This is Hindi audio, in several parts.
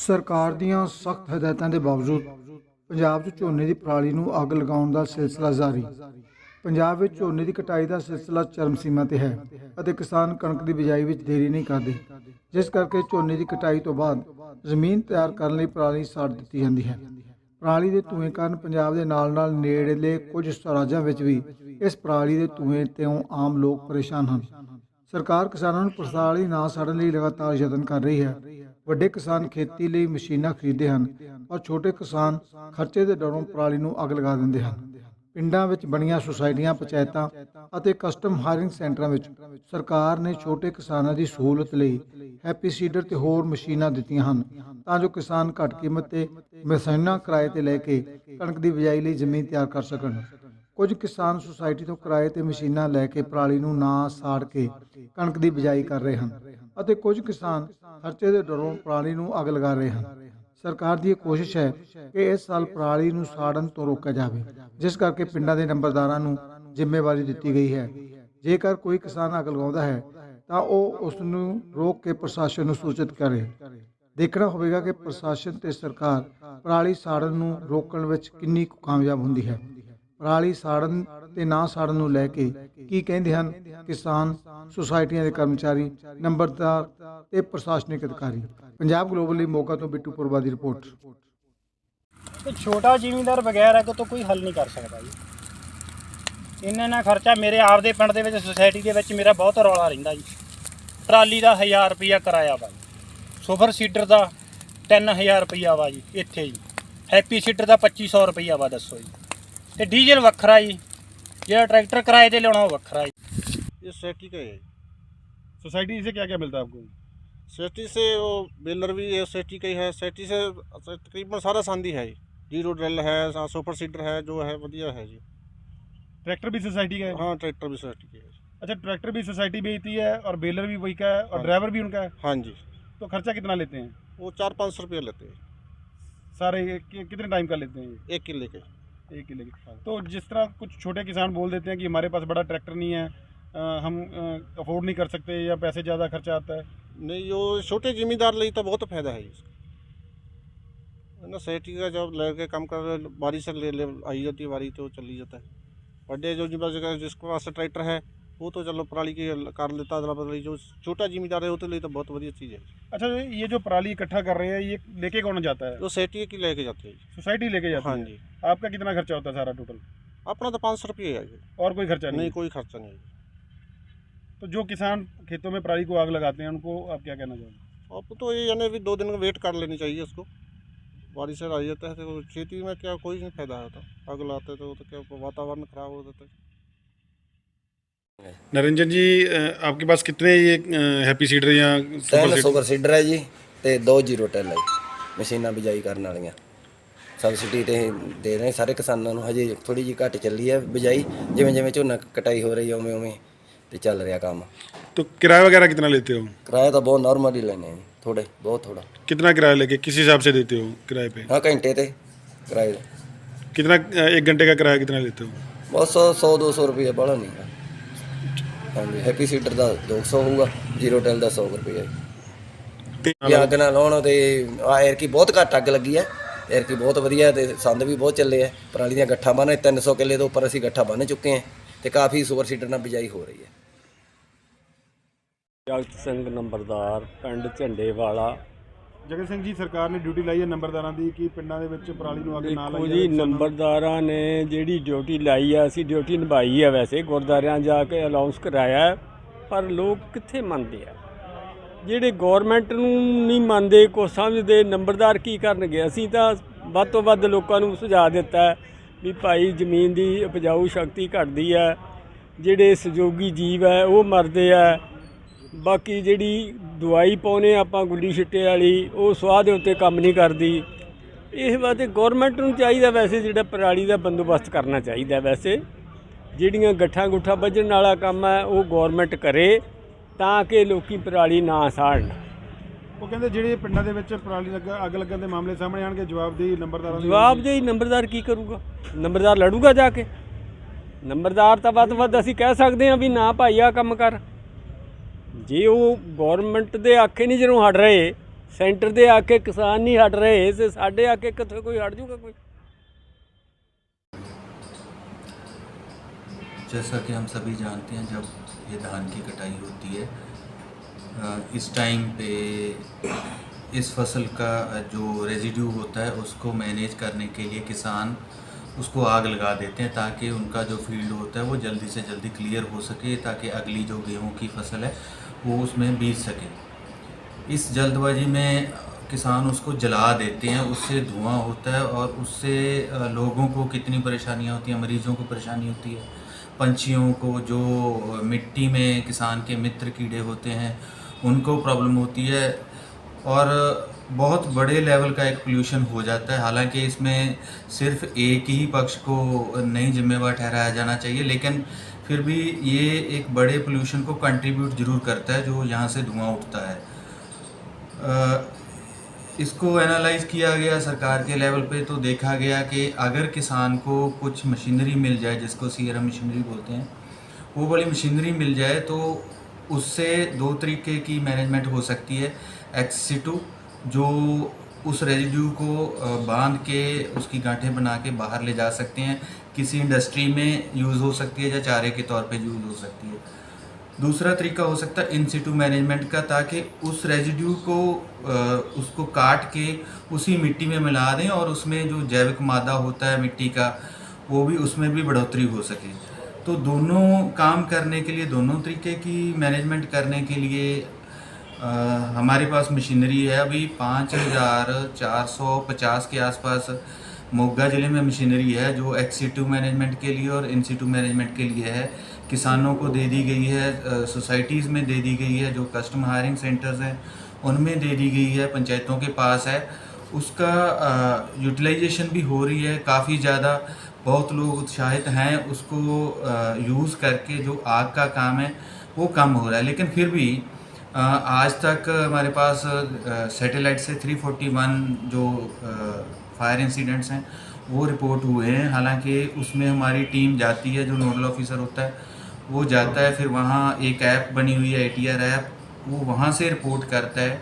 ਸਰਕਾਰ ਦੀਆਂ ਸਖਤ ਹਦਾਇਤਾਂ ਦੇ ਬਾਵਜੂਦ ਪੰਜਾਬ 'ਚ ਝੋਨੇ ਦੀ ਪਰਾਲੀ ਨੂੰ ਅੱਗ ਲਗਾਉਣ ਦਾ ਸਿਲਸਿਲਾ ਜਾਰੀ। ਪੰਜਾਬ ਵਿੱਚ ਝੋਨੇ ਦੀ ਕਟਾਈ ਦਾ ਸਿਲਸਿਲਾ ਚਰਮ ਸੀਮਾ ਤੇ ਹੈ ਅਤੇ ਕਿਸਾਨ ਕਣਕ ਦੀ ਬਿਜਾਈ ਵਿੱਚ ਦੇਰੀ ਨਹੀਂ ਕਰਦੇ, ਜਿਸ ਕਰਕੇ ਝੋਨੇ ਦੀ ਕਟਾਈ ਤੋਂ ਬਾਅਦ ਜ਼ਮੀਨ ਤਿਆਰ ਕਰਨ ਲਈ ਪਰਾਲੀ ਸਾੜ ਦਿੱਤੀ ਜਾਂਦੀ ਹੈ। ਪਰਾਲੀ ਦੇ ਧੂਏ ਕਾਰਨ ਪੰਜਾਬ ਦੇ ਨਾਲ-ਨਾਲ ਨੇੜਲੇ ਕੁਝ ਰਾਜਾਂ ਵਿੱਚ ਵੀ ਇਸ ਪਰਾਲੀ ਦੇ ਧੂਏ ਤੋਂ ਆਮ ਲੋਕ ਪਰੇਸ਼ਾਨ ਹਨ। ਸਰਕਾਰ ਕਿਸਾਨਾਂ ਨੂੰ ਪਰਾਲੀ ਨਾ ਸਾੜਨ ਲਈ ਲਗਾਤਾਰ ਯਤਨ ਕਰ ਰਹੀ ਹੈ। ਵੱਡੇ ਕਿਸਾਨ ਖੇਤੀ ਲਈ ਮਸ਼ੀਨਾਂ ਖਰੀਦਦੇ ਹਨ ਔਰ ਛੋਟੇ ਕਿਸਾਨ ਖਰਚੇ ਦੇ ਡਰੋਂ ਪਰਾਲੀ ਨੂੰ ਅੱਗ ਲਗਾ ਦਿੰਦੇ ਹਨ। ਪਿੰਡਾਂ ਵਿੱਚ ਬਣੀਆਂ ਸੁਸਾਇਟੀਆਂ, ਪੰਚਾਇਤਾਂ ਅਤੇ ਕਸਟਮ ਹਾਇਰਿੰਗ ਸੈਂਟਰਾਂ ਵਿੱਚ ਸਰਕਾਰ ਨੇ ਛੋਟੇ ਕਿਸਾਨਾਂ ਦੀ ਸਹੂਲਤ ਲਈ ਹੈਪੀ ਸੀਡਰ ਤੇ ਹੋਰ ਮਸ਼ੀਨਾਂ ਦਿੱਤੀਆਂ ਹਨ ਤਾਂ ਜੋ ਕਿਸਾਨ ਘੱਟ ਕੀਮਤ ਤੇ ਮਸ਼ੀਨਾਂ ਕਿਰਾਏ ਤੇ ਲੈ ਕੇ ਕਣਕ ਦੀ ਬਿਜਾਈ ਲਈ ਜ਼ਮੀਨ ਤਿਆਰ ਕਰ ਸਕਣ। ਕੁਝ ਕਿਸਾਨ ਸੁਸਾਇਟੀ ਤੋਂ ਕਿਰਾਏ ਤੇ ਮਸ਼ੀਨਾਂ ਲੈ ਕੇ ਪਰਾਲੀ ਨੂੰ ਨਾ ਸਾੜ ਕੇ ਕਣਕ ਦੀ ਬਿਜਾਈ ਕਰ ਰਹੇ ਹਨ ਅਤੇ ਕੁਝ ਕਿਸਾਨ ਖਰਚੇ ਦੇ ਡਰੋਂ ਪਰਾਲੀ ਨੂੰ ਅੱਗ ਲਗਾ ਰਹੇ ਹਨ। ਸਰਕਾਰ ਦੀ ਇਹ ਕੋਸ਼ਿਸ਼ ਹੈ ਕਿ ਇਸ ਸਾਲ ਪਰਾਲੀ ਨੂੰ ਸਾੜਨ ਤੋਂ ਰੋਕਿਆ ਜਾਵੇ, ਜਿਸ ਕਰਕੇ ਪਿੰਡਾਂ ਦੇ ਨੰਬਰਦਾਰਾਂ ਨੂੰ ਜ਼ਿੰਮੇਵਾਰੀ ਦਿੱਤੀ ਗਈ ਹੈ। ਜੇਕਰ ਕੋਈ ਕਿਸਾਨ ਅੱਗ ਲਗਾਉਂਦਾ ਹੈ ਤਾਂ ਉਹ ਉਸ ਨੂੰ ਰੋਕ ਕੇ ਪ੍ਰਸ਼ਾਸਨ ਨੂੰ ਸੂਚਿਤ ਕਰੇ। ਦੇਖਣਾ ਹੋਵੇਗਾ ਕਿ ਪ੍ਰਸ਼ਾਸਨ ਤੇ ਸਰਕਾਰ ਪਰਾਲੀ ਸਾੜਨ ਨੂੰ ਰੋਕਣ ਵਿੱਚ ਕਿੰਨੀ ਕੁ ਕਾਮਯਾਬ ਹੁੰਦੀ ਹੈ। ਪਰਾਲੀ ਸਾੜਨ ਤੇ ਨਾ ਸਾੜਨ ਨੂੰ ਲੈ ਕੇ ਕੀ ਕਹਿੰਦੇ ਹਨ ਕਿਸਾਨ, ਸੁਸਾਇਟੀਆਂ ਦੇ ਕਰਮਚਾਰੀ, ਨੰਬਰਦਾਰ ਤੇ ਪ੍ਰਸ਼ਾਸਨਿਕ ਅਧਿਕਾਰੀ। ਪੰਜਾਬ ਗਲੋਬਲ ਲਈ ਮੋਗਾ ਤੋਂ ਬਿੱਟੂ ਪੁਰਵਾ ਦੀ ਰਿਪੋर्ट। तो छोटा ਜ਼ਿਮੀਂਦਾਰ ਬਗੈਰ ਅੱਗ ਤੋਂ ਕੋਈ ਹੱਲ ਨਹੀਂ ਕਰ ਸਕਦਾ ਜੀ। ਇੰਨਾ ਖਰਚਾ ਮੇਰੇ ਆਪ ਦੇ ਪਿੰਡ ਦੇ ਵਿੱਚ ਸੁਸਾਇਟੀ ਦੇ ਵਿੱਚ ਮੇਰਾ ਬਹੁਤ ਰੌਲਾ ਰਹਿੰਦਾ ਜੀ। ਟਰਾਲੀ ਦਾ 1000 ਰੁਪਈਆ ਕਿਰਾਇਆ ਵਾ ਜੀ, ਸੁਪਰ ਸੀਡਰ ਦਾ 3000 ਰੁਪਈਆ ਵਾ ਜੀ ਇੱਥੇ ਜੀ, ਹੈਪੀ ਸੀਡਰ ਦਾ 2500 ਰੁਪਈਆ ਵਾ। ਦੱਸੋ ਜੀ, ਤੇ ਡੀਜ਼ਲ ਵੱਖਰਾ ਜੀ, ਜਿਹੜਾ ट्रैक्टर किराए ਤੇ ਲਿਆਉਣਾ ਉਹ ਵੱਖਰਾ जी। ये सोसाइटी का है। सोसाइटी से क्या क्या मिलता है आपको? सोसाइटी से वो बेलर भी है, सोसाइटी का ही है। सोसाइटी से तकरीबन सारा सांदी है, जीरो ड्रिल है, सुपर सीडर है, जो है बढ़िया है जी। ट्रैक्टर भी सोसाइटी का है? हाँ, ट्रैक्टर भी सोसाइटी का है। अच्छा, ट्रैक्टर भी सोसाइटी बेचती है और बेलर भी वही का है और ड्राइवर भी उनका है? हाँ जी। तो खर्चा कितना लेते हैं? वो 400-500 रुपया लेते हैं सारे कितने टाइम का लेते हैं ये? 1 किले के। 1 किले की। तो जिस तरह कुछ छोटे किसान बोल देते हैं कि हमारे पास बड़ा ट्रैक्टर नहीं है, हम अफोर्ड नहीं कर सकते या पैसे ज़्यादा खर्चा आता है। नहीं, जो छोटे जिम्मेदार लिए तो बहुत फायदा है इसका ना। सोसाइटी का जब लेके काम कर बारी से ले आई जाती है, बारी तो चली जाता है। बड़े जो जिम्मेदार जिसके पास ट्रैक्टर है वो तो चलो पराली की कर लेता है। जो छोटा जिम्मेदार है वो तो लिए तो बहुत बढ़िया चीज़ है। अच्छा, ये जो पराली इकट्ठा कर रहे हैं ये लेके कौन जाता है? जो सोसाइटी की लेके जाते हैं। सोसाइटी लेके जाती है? हाँ जी। आपका कितना खर्चा होता है सारा टोटल? अपना तो 500 रुपये है। और कोई खर्चा नहीं, कोई खर्चा नहीं है। तो जो किसान खेतों में पराली को आग लगाते हैं उनको आप क्या कहना चाहोगे? अब तो ये यानी भी 2 दिन का वेट कर लेनी चाहिए उसको। बारिश से आ जाता है तो खेती में क्या कोई नहीं फायदा होता। आग लगाते तो क्या वातावरण खराब हो जाता है। नरेंजन जी, आपके पास कितने ये हैप्पी सीडर या सुपर सीडर है जी ते 2 जीरो टेल है मशीनां बिजाई करने वाली सबसिडी ते दे रहे सारे किसानों को। हजे थोड़ी जी घट चली है बिजाई, जिवें जिवें झोना कटाई हो रही है उवें उवें ते चल रहा काम। तो किराया वगैरह कितना लेते हो? किराया तो बहुत नॉर्मल ही लेने हैं, थोड़े बहुत थोड़ा। कितना किराया लेके किस हिसाब से देते हो किराए पे? हाँ, घंटे ते किराए कितना, 1 घंटे का किराया कितना लेते हो? बहुत 100-200 रुपये बड़ा नहीं है। हाँ जी, हैप्पी सीडर का 200 होगा, जीरो टेल का 100 रुपये। ये अग ना लाउण ते एर की बहुत घट अग लगी है, एर की बहुत वधिया ते संद भी बहुत चले है। पराली दी गट्ठा बन 300 किले तो उपर असीं गट्ठा बन चुके हैं ते काफ़ी सुपर सीडर नाल बिजाई हो रही है। जगत सिंह नंबरदार पिंड झंडे वाला। ਜਗਤ ਸਿੰਘ ਜੀ, ਸਰਕਾਰ ਨੇ ਡਿਊਟੀ ਲਾਈ ਹੈ ਨੰਬਰਦਾਰਾਂ ਦੀ ਕਿ ਪਿੰਡਾਂ ਦੇ ਵਿੱਚ ਪਰਾਲੀ ਨੂੰ ਅੱਗ ਨਾ ਦੇਖੋ ਲਾਈ ਜੀ, ਜਾਵੇ। ਨੰਬਰਦਾਰਾਂ ਨੇ ਜਿਹੜੀ ਡਿਊਟੀ ਲਾਈ ਆ, ਅਸੀਂ ਡਿਊਟੀ ਨਿਭਾਈ ਆ। ਵੈਸੇ ਗੁਰਦੁਆਰਿਆਂ ਜਾ ਕੇ ਅਨਾਉਂਸ ਕਰਾਇਆ, ਪਰ ਲੋਕ ਕਿੱਥੇ ਮੰਨਦੇ ਆ। ਜਿਹੜੇ ਗੌਰਮੈਂਟ ਨੂੰ ਨਹੀਂ ਮੰਨਦੇ, ਕੁਛ ਸਮਝਦੇ, ਨੰਬਰਦਾਰ ਕੀ ਕਰਨਗੇ। ਅਸੀਂ ਤਾਂ ਵੱਧ ਤੋਂ ਵੱਧ ਲੋਕਾਂ ਨੂੰ ਸੁਝਾਅ ਦਿੱਤਾ ਵੀ ਭਾਈ ਜ਼ਮੀਨ ਦੀ ਉਪਜਾਊ ਸ਼ਕਤੀ ਘਟਦੀ ਹੈ, ਜਿਹੜੇ ਸਹਿਯੋਗੀ ਜੀਵ ਹੈ ਉਹ ਮਰਦੇ ਆ। ਬਾਕੀ ਜਿਹੜੀ ਦਵਾਈ ਪਾਉਂਦੇ ਆਪਾਂ ਗੁੱਲੀ ਛਿੱਟੇ ਵਾਲੀ, ਉਹ ਸੁਆਹ ਦੇ ਉੱਤੇ ਕੰਮ ਨਹੀਂ ਕਰਦੀ। ਇਸ ਵਾਸਤੇ ਗੌਰਮੈਂਟ ਨੂੰ ਚਾਹੀਦਾ ਵੈਸੇ ਜਿਹੜਾ ਪਰਾਲੀ ਦਾ ਬੰਦੋਬਸਤ ਕਰਨਾ ਚਾਹੀਦਾ। ਵੈਸੇ ਜਿਹੜੀਆਂ ਗੱਠਾਂ ਗੁੱਠਾਂ ਵੱਢਣ ਵਾਲਾ ਕੰਮ ਹੈ ਉਹ ਗੌਰਮੈਂਟ ਕਰੇ ਤਾਂ ਕਿ ਲੋਕੀ ਪਰਾਲੀ ਨਾ ਸਾੜਨ। ਉਹ ਕਹਿੰਦੇ ਜਿਹੜੇ ਪਿੰਡਾਂ ਦੇ ਵਿੱਚ ਪਰਾਲੀ ਅੱਗ ਲੱਗਣ ਦੇ ਮਾਮਲੇ ਸਾਹਮਣੇ ਆਣਗੇ, ਜਵਾਬਦੇਹੀ ਨੰਬਰਦਾਰਾਂ ਦੀ। ਜਵਾਬਦੇਹੀ ਨੰਬਰਦਾਰ ਕੀ ਕਰੂਗਾ? ਨੰਬਰਦਾਰ ਲੜੂਗਾ ਜਾ ਕੇ? ਨੰਬਰਦਾਰ ਤਾਂ ਵੱਧ ਤੋਂ ਵੱਧ ਅਸੀਂ ਕਹਿ ਸਕਦੇ ਹਾਂ ਵੀ ਨਾ ਭਾਈ ਆ ਕੰਮ ਕਰ। ਜੇ ਉਹ ਗੌਰਮੈਂਟ ਦੇ ਆਖੇ ਨਹੀਂ ਜਦੋਂ ਹਟ ਰਹੇ, ਸੈਂਟਰ ਦੇ ਆ ਕੇ ਕਿਸਾਨ ਨਹੀਂ ਹਟ ਰਹੇ ਤੇ ਸਾਡੇ ਆ ਕੇ ਕਿੱਥੇ ਕੋਈ ਹਟ ਜੂਗਾ ਕੋਈ। जैसा कि हम सभी जानते हैं, जब ये धान की कटाई होती है इस टाइम पे इस फसल का जो रेजिड्यू होता है उसको मैनेज करने के लिए किसान उसको आग लगा देते हैं ताकि उनका जो फील्ड होता है वो जल्दी से जल्दी क्लियर हो सके, ताकि अगली जो गेहूं की फसल है वो उसमें बीज सके। इस जल्दबाजी में किसान उसको जला देते हैं, उससे धुआं होता है और उससे लोगों को कितनी परेशानियां होती हैं, मरीजों को परेशानी होती है, पंछियों को, जो मिट्टी में किसान के मित्र कीड़े होते हैं उनको प्रॉब्लम होती है और बहुत बड़े लेवल का एक पोल्यूशन हो जाता है। हालांकि इसमें सिर्फ एक ही पक्ष को नहीं जिम्मेवार ठहराया जाना चाहिए, लेकिन फिर भी ये एक बड़े पोल्यूशन को कंट्रीब्यूट जरूर करता है जो यहाँ से धुआं उठता है। इसको एनालाइज किया गया सरकार के लेवल पे तो देखा गया कि अगर किसान को कुछ मशीनरी मिल जाए, जिसको सीआरएम मशीनरी बोलते हैं, वो वाली मशीनरी मिल जाए तो उससे दो तरीके की मैनेजमेंट हो सकती है। एक्सिटू जो उस रेजिड्यू को बांध के उसकी गांठें बना के बाहर ले जा सकते हैं, किसी इंडस्ट्री में यूज़ हो सकती है या चारे के तौर पे यूज़ हो सकती है। दूसरा तरीका हो सकता है इन सिटू मैनेजमेंट का, ताकि उस रेजिड्यू को उसको काट के उसी मिट्टी में मिला दें और उसमें जो जैविक मादा होता है मिट्टी का वो भी उसमें भी बढ़ोतरी हो सके। तो दोनों काम करने के लिए, दोनों तरीके की मैनेजमेंट करने के लिए हमारे पास मशीनरी है। अभी 5450 के आसपास मोगा ज़िले में मशीनरी है जो एक्सिटू मैनेजमेंट के लिए और इंसिटू मैनेजमेंट के लिए है। किसानों को दे दी गई है, सोसाइटीज़ में दे दी गई है, जो कस्टम हायरिंग सेंटर्स हैं उनमें दे दी गई है, पंचायतों के पास है। उसका यूटिलाइजेशन भी हो रही है काफ़ी ज़्यादा, बहुत लोग उत्साहित हैं उसको यूज़ करके। जो आग का काम है वो कम हो रहा है, लेकिन फिर भी आज तक हमारे पास सैटेलाइट से 341 जो फायर इंसिडेंट्स हैं वो रिपोर्ट हुए हैं। हालांकि उसमें हमारी टीम जाती है, जो नोडल ऑफिसर होता है वो जाता है, फिर वहाँ एक ऐप बनी हुई है ATR ऐप, वो वहाँ से रिपोर्ट करता है।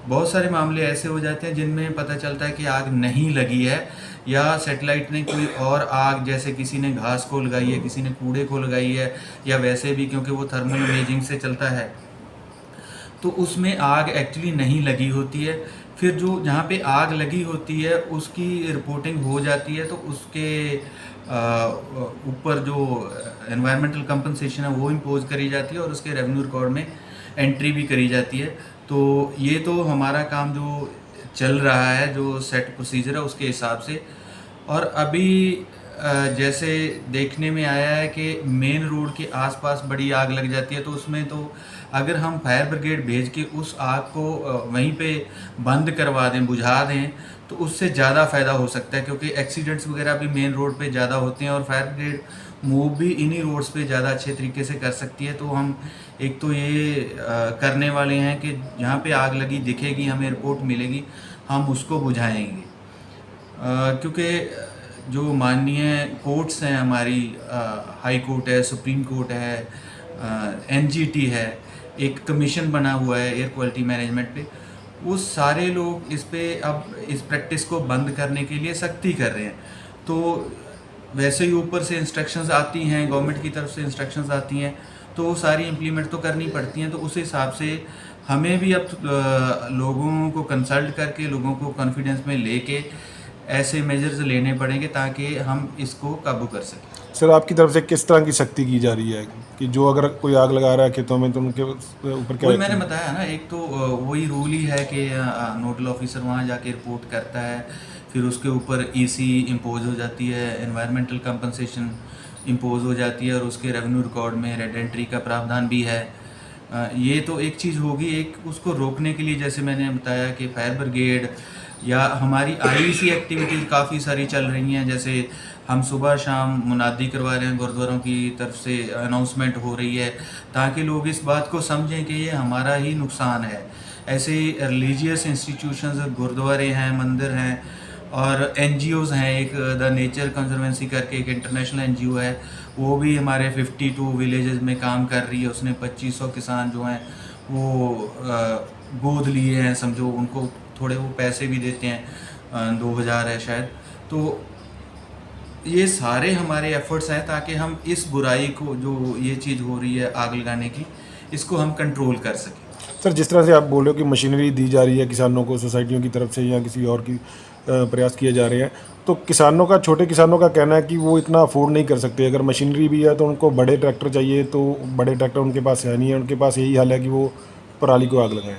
बहुत सारे मामले ऐसे हो जाते हैं जिनमें पता चलता है कि आग नहीं लगी है या सैटेलाइट ने कोई और आग, जैसे किसी ने घास को लगाई है, किसी ने कूड़े को लगाई है, या वैसे भी क्योंकि वो थर्मल इमेजिंग से चलता है तो उसमें आग एक्चुअली नहीं लगी होती है। फिर जो जहाँ पे आग लगी होती है उसकी रिपोर्टिंग हो जाती है तो उसके ऊपर जो एनवायरमेंटल कंपनसेशन है वो इम्पोज करी जाती है और उसके रेवेन्यू रिकॉर्ड में एंट्री भी करी जाती है। तो ये तो हमारा काम जो चल रहा है, जो सेट प्रोसीजर है उसके हिसाब से। और अभी जैसे देखने में आया है कि मेन रोड के आसपास बड़ी आग लग जाती है, तो उसमें तो अगर हम फायर ब्रिगेड भेज के उस आग को वहीं पे बंद करवा दें, बुझा दें, तो उससे ज़्यादा फ़ायदा हो सकता है, क्योंकि एक्सीडेंट्स वगैरह भी मेन रोड पे ज़्यादा होते हैं और फायर ब्रिगेड मूव भी इन्हीं रोड्स पे ज़्यादा अच्छे तरीके से कर सकती है। तो हम एक तो ये करने वाले हैं कि जहाँ पे आग लगी दिखेगी, हमें रिपोर्ट मिलेगी, हम उसको बुझाएंगे। क्योंकि जो माननीय कोर्ट्स हैं हमारी, हाई कोर्ट है, सुप्रीम कोर्ट है, NGT है, एक कमीशन बना हुआ है एयर क्वालिटी मैनेजमेंट पे, वो सारे लोग इस पे अब इस प्रैक्टिस को बंद करने के लिए सख्ती कर रहे हैं। तो वैसे ही ऊपर से इंस्ट्रक्शंस आती हैं, गवर्नमेंट की तरफ से इंस्ट्रक्शंस आती हैं, तो वो सारी इम्प्लीमेंट तो करनी पड़ती हैं। तो उस हिसाब से हमें भी अब लोगों को कंसल्ट करके, लोगों को कॉन्फिडेंस में लेके ऐसे मेजर्स लेने पड़ेंगे ताकि हम इसको काबू कर सकें। सर, आपकी तरफ से किस तरह की सख्ती की जा रही है कि जो अगर कोई आग लगा रहा है खेतों में तो उनके ऊपर क्या? वही मैंने बताया ना, एक तो वही रूल ही है कि नोडल ऑफिसर वहाँ जाके रिपोर्ट करता है, फिर उसके ऊपर EC इम्पोज हो जाती है, एनवायरमेंटल कंपनसेशन इम्पोज हो जाती है और उसके रेवेन्यू रिकॉर्ड में रेड एंट्री का प्रावधान भी है। ये तो एक चीज़ होगी। एक उसको रोकने के लिए जैसे मैंने बताया कि फायर ब्रिगेड या हमारी IEC एक्टिविटीज़ काफ़ी सारी चल रही हैं। जैसे हम सुबह शाम मुनादी करवा रहे हैं, गुरुद्वारों की तरफ से अनाउंसमेंट हो रही है ताकि लोग इस बात को समझें कि ये हमारा ही नुकसान है। ऐसे रिलीजियस इंस्टीट्यूशंस, गुरुद्वारे हैं, मंदिर हैं और NGOs हैं। एक द नेचर कंजर्वेंसी करके एक इंटरनेशनल NGO है, वो भी हमारे 52 विलेजेस में काम कर रही है। उसने 2500 किसान जो हैं वो गोद लिए हैं, समझो उनको थोड़े वो पैसे भी देते हैं, 2000 है शायद। तो ये सारे हमारे एफर्ट्स हैं ताकि हम इस बुराई को, जो ये चीज़ हो रही है आग लगाने की, इसको हम कंट्रोल कर सकें। सर, जिस तरह से आप बोल रहे हो कि मशीनरी दी जा रही है किसानों को सोसाइटियों की तरफ से या किसी और की प्रयास किए जा रहे हैं, तो किसानों का, छोटे किसानों का कहना है कि वो इतना अफोर्ड नहीं कर सकते। अगर मशीनरी भी है तो उनको बड़े ट्रैक्टर चाहिए, तो बड़े ट्रैक्टर उनके पास है नहीं है, उनके पास यही हाल है कि वो पराली को आग लगाएं।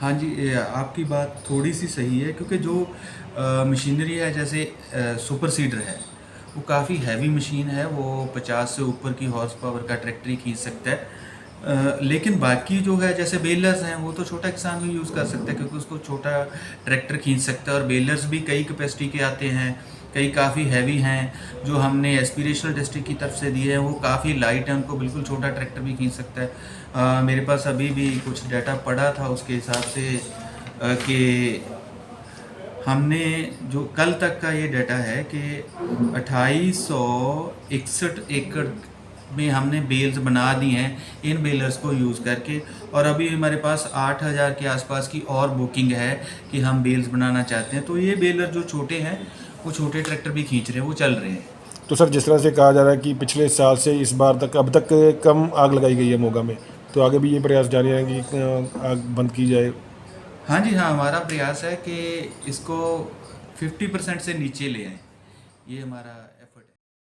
हाँ जी, आपकी बात थोड़ी सी सही है, क्योंकि जो मशीनरी है, जैसे सुपर सीडर है, वो काफ़ी हैवी मशीन है, वो 50 से ऊपर की हॉर्स पावर का ट्रैक्टर ही खींच सकता है। लेकिन बाकी जो है, जैसे बेलर्स हैं, वो तो छोटा किसान भी यूज़ कर सकता है, क्योंकि उसको छोटा ट्रैक्टर खींच सकता है। और बेलर्स भी कई कैपेसिटी के आते हैं, कई काफ़ी हैवी हैं। जो हमने एस्पिरेशनल डिस्ट्रिक्ट की तरफ से दिए हैं वो काफ़ी लाइट हैं, उनको बिल्कुल छोटा ट्रैक्टर भी खींच सकता है। मेरे पास अभी भी कुछ डाटा पड़ा था, उसके हिसाब से कि हमने जो कल तक का ये डाटा है कि 2861 एकड़ में हमने बेल्स बना दी हैं इन बेलर्स को यूज़ करके। और अभी हमारे पास 8000 के आसपास की और बुकिंग है कि हम बेल्स बनाना चाहते हैं। तो ये बेलर जो छोटे हैं, वो छोटे ट्रैक्टर भी खींच रहे हैं, वो चल रहे हैं। तो सर, जिस तरह से कहा जा रहा है कि पिछले साल से इस बार तक अब तक कम आग लगाई गई है मोगा में, तो आगे भी ये प्रयास जारी है कि आग बंद की जाए? हाँ जी, हाँ, हमारा प्रयास है कि इसको 50% से नीचे ले आएँ। ये हमारा